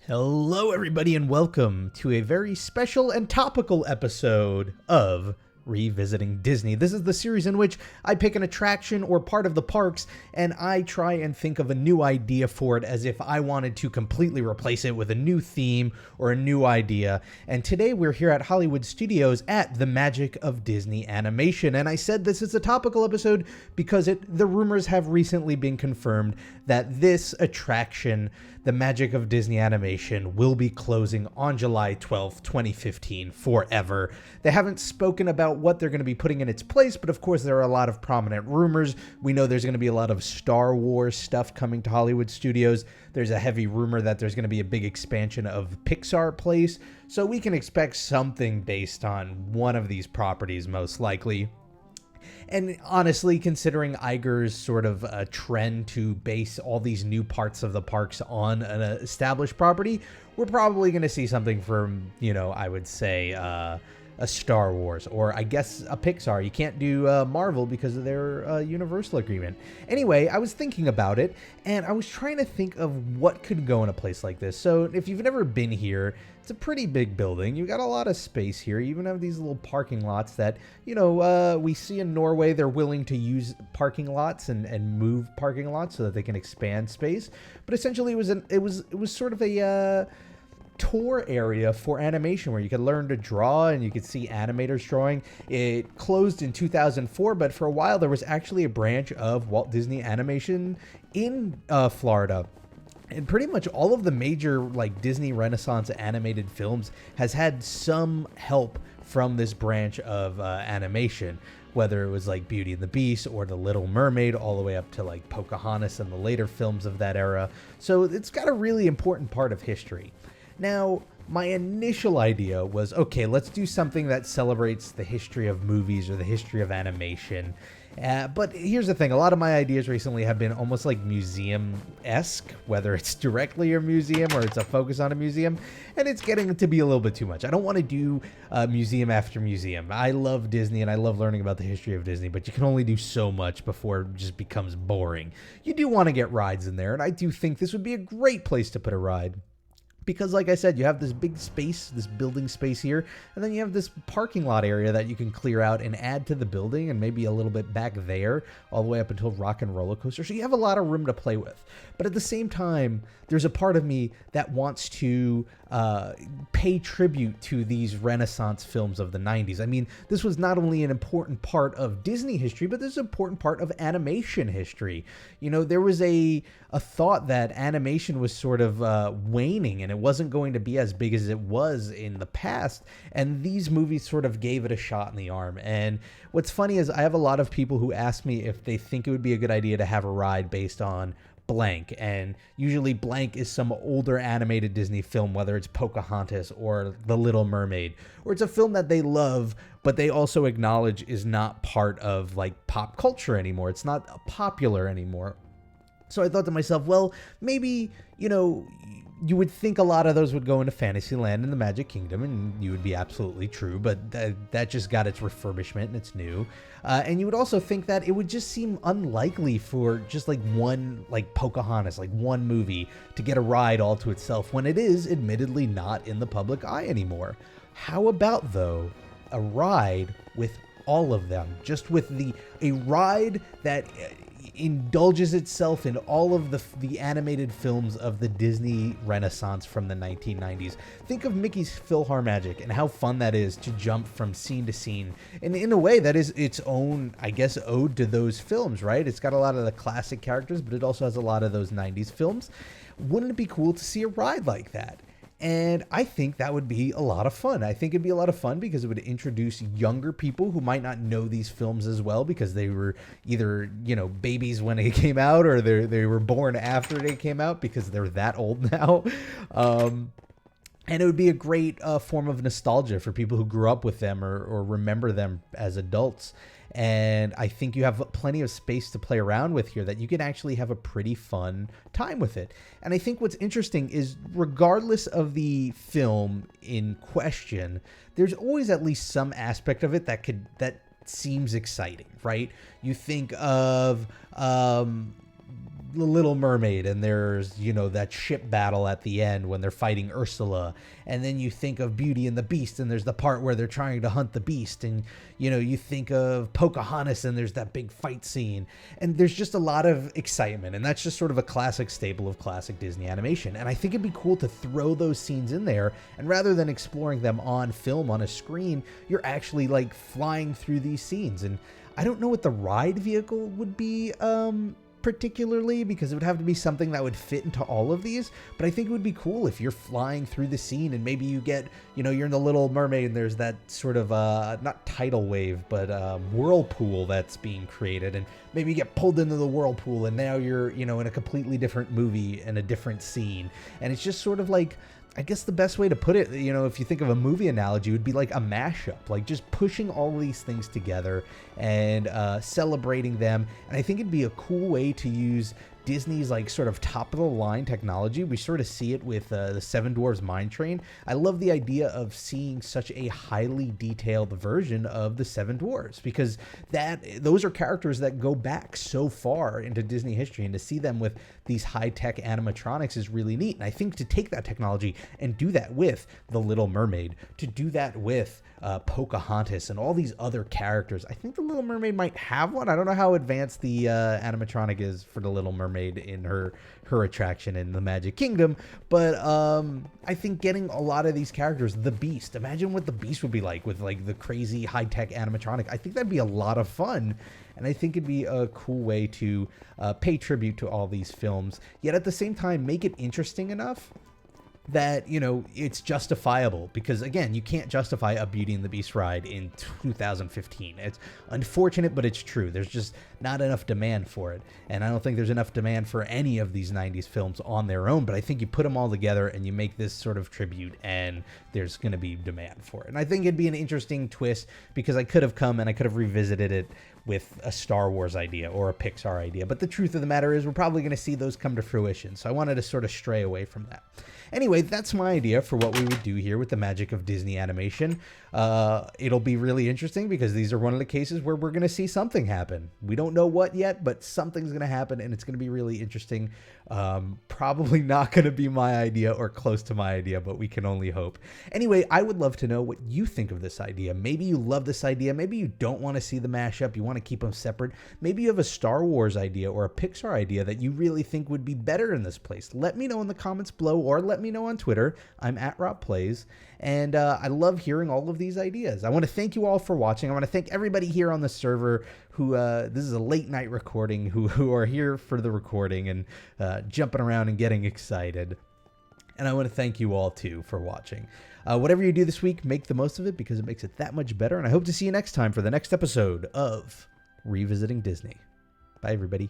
Hello, everybody, and welcome to a very special and topical episode of Revisiting Disney. This is the series in which I pick an attraction or part of the parks and I try and think of a new idea for it as if I wanted to completely replace it with a new theme or a new idea. And today we're here at Hollywood Studios at the Magic of Disney Animation. And I said this is a topical episode because the rumors have recently been confirmed that this attraction, the Magic of Disney Animation, will be closing on July 12th, 2015 forever. They haven't spoken about what they're going to be putting in its place, but of course there are a lot of prominent rumors. We know there's going to be a lot of Star Wars stuff coming to Hollywood Studios. There's a heavy rumor that there's going to be a big expansion of Pixar Place, so we can expect something based on one of these properties most likely. And honestly, considering Iger's sort of a trend to base all these new parts of the parks on an established property, we're probably going to see something from, I would say, a Star Wars, or I guess a Pixar. You can't do Marvel because of their Universal agreement. Anyway, I was thinking about it, and I was trying to think of what could go in a place like this. So if you've never been here, it's a pretty big building. You've got a lot of space here. You even have these little parking lots that, we see in Norway. They're willing to use parking lots and move parking lots so that they can expand space. But essentially, it was sort of a tour area for animation where you could learn to draw and you could see animators drawing. It closed in 2004, but for a while there was actually a branch of Walt Disney Animation in Florida. And pretty much all of the major Disney Renaissance animated films has had some help from this branch of animation, whether it was Beauty and the Beast or The Little Mermaid, all the way up to Pocahontas and the later films of that era. So it's got a really important part of history. Now, my initial idea was, okay, let's do something that celebrates the history of movies or the history of animation. But here's the thing. A lot of my ideas recently have been almost museum-esque, whether it's directly a museum or it's a focus on a museum, and it's getting to be a little bit too much. I don't want to do museum after museum. I love Disney and I love learning about the history of Disney, but you can only do so much before it just becomes boring. You do want to get rides in there, and I do think this would be a great place to put a ride. Because like I said, you have this big space, this building space here, and then you have this parking lot area that you can clear out and add to the building and maybe a little bit back there all the way up until Rock and Roller Coaster. So you have a lot of room to play with. But at the same time, there's a part of me that wants to pay tribute to these Renaissance films of the 90s. I mean, this was not only an important part of Disney history, but this is an important part of animation history. There was a thought that animation was sort of waning and it wasn't going to be as big as it was in the past. And these movies sort of gave it a shot in the arm. And what's funny is I have a lot of people who ask me if they think it would be a good idea to have a ride based on blank, and usually blank is some older animated Disney film, whether it's Pocahontas or The Little Mermaid, or it's a film that they love but they also acknowledge is not part of pop culture anymore. It's not popular anymore. So I thought to myself, well, maybe you would think a lot of those would go into Fantasyland and the Magic Kingdom, and you would be absolutely true, but that just got its refurbishment and it's new. And you would also think that it would just seem unlikely for just one Pocahontas, one movie, to get a ride all to itself when it is admittedly not in the public eye anymore. How about, though, a ride with all of them, just with a ride that indulges itself in all of the animated films of the Disney Renaissance from the 1990s. Think of Mickey's Philharmonic and how fun that is to jump from scene to scene. And in a way, that is its own, I guess, ode to those films, right? It's got a lot of the classic characters, but it also has a lot of those 90s films. Wouldn't it be cool to see a ride like that? And I think that would be a lot of fun. I think it'd be a lot of fun because it would introduce younger people who might not know these films as well because they were either, babies when it came out or they were born after they came out because they're that old now. And it would be a great form of nostalgia for people who grew up with them or remember them as adults. And I think you have plenty of space to play around with here that you can actually have a pretty fun time with it. And I think what's interesting is regardless of the film in question, there's always at least some aspect of it that seems exciting, right? You think of The Little Mermaid, and there's, you know, that ship battle at the end when they're fighting Ursula. And then you think of Beauty and the Beast, and there's the part where they're trying to hunt the beast. And, you know, you think of Pocahontas, and there's that big fight scene. And there's just a lot of excitement, and that's just sort of a classic staple of classic Disney animation. And I think it'd be cool to throw those scenes in there, and rather than exploring them on film on a screen, you're actually like flying through these scenes. And I don't know what the ride vehicle would be particularly, because it would have to be something that would fit into all of these, but I think it would be cool if you're flying through the scene and maybe you get, you know, you're in the Little Mermaid and there's that sort of not tidal wave, but whirlpool that's being created, and maybe you get pulled into the whirlpool and now you're, you know, in a completely different movie and a different scene. And it's just sort of like, I guess the best way to put it, you know, if you think of a movie analogy, would be like a mashup, like just pushing all these things together and celebrating them. And I think it'd be a cool way to use Disney's like sort of top of the line technology. We sort of see it with the Seven Dwarfs Mine Train. I love the idea of seeing such a highly detailed version of the Seven Dwarfs, because those are characters that go back so far into Disney history, and to see them with these high-tech animatronics is really neat. And I think to take that technology and do that with The Little Mermaid, to do that with Pocahontas and all these other characters, I think The Little Mermaid might have one. I don't know how advanced the animatronic is for The Little Mermaid in her attraction in the Magic Kingdom, but I think getting a lot of these characters, the Beast, imagine what the Beast would be like with like the crazy high-tech animatronic. I think that'd be a lot of fun, and I think it'd be a cool way to pay tribute to all these films, yet at the same time make it interesting enough that, you know, it's justifiable. Because again, you can't justify a Beauty and the Beast ride in 2015. It's unfortunate, but it's true. There's just not enough demand for it, and I don't think there's enough demand for any of these 90s films on their own. But I think you put them all together and you make this sort of tribute, and there's going to be demand for it. And I think it'd be an interesting twist, because I could have come and I could have revisited it with a Star Wars idea or a Pixar idea, but the truth of the matter is we're probably going to see those come to fruition, so I wanted to sort of stray away from that. Anyway, that's my idea for what we would do here with the magic of Disney animation. It'll be really interesting, because these are one of the cases where we're going to see something happen. We don't know what yet, but something's going to happen, and it's going to be really interesting. Probably not going to be my idea or close to my idea, but we can only hope. Anyway, I would love to know what you think of this idea. Maybe you love this idea. Maybe you don't want to see the mashup. You want to keep them separate. Maybe you have a Star Wars idea or a Pixar idea that you really think would be better in this place. Let me know in the comments below, or let me know on Twitter. I'm at RobPlays, and I love hearing all of these ideas. I want to thank you all for watching. I want to thank everybody here on the server who, this is a late night recording, who are here for the recording and jumping around and getting excited. And I want to thank you all too for watching. Whatever you do this week, make the most of it, because it makes it that much better. And I hope to see you next time for the next episode of Revisiting Disney. Bye, everybody.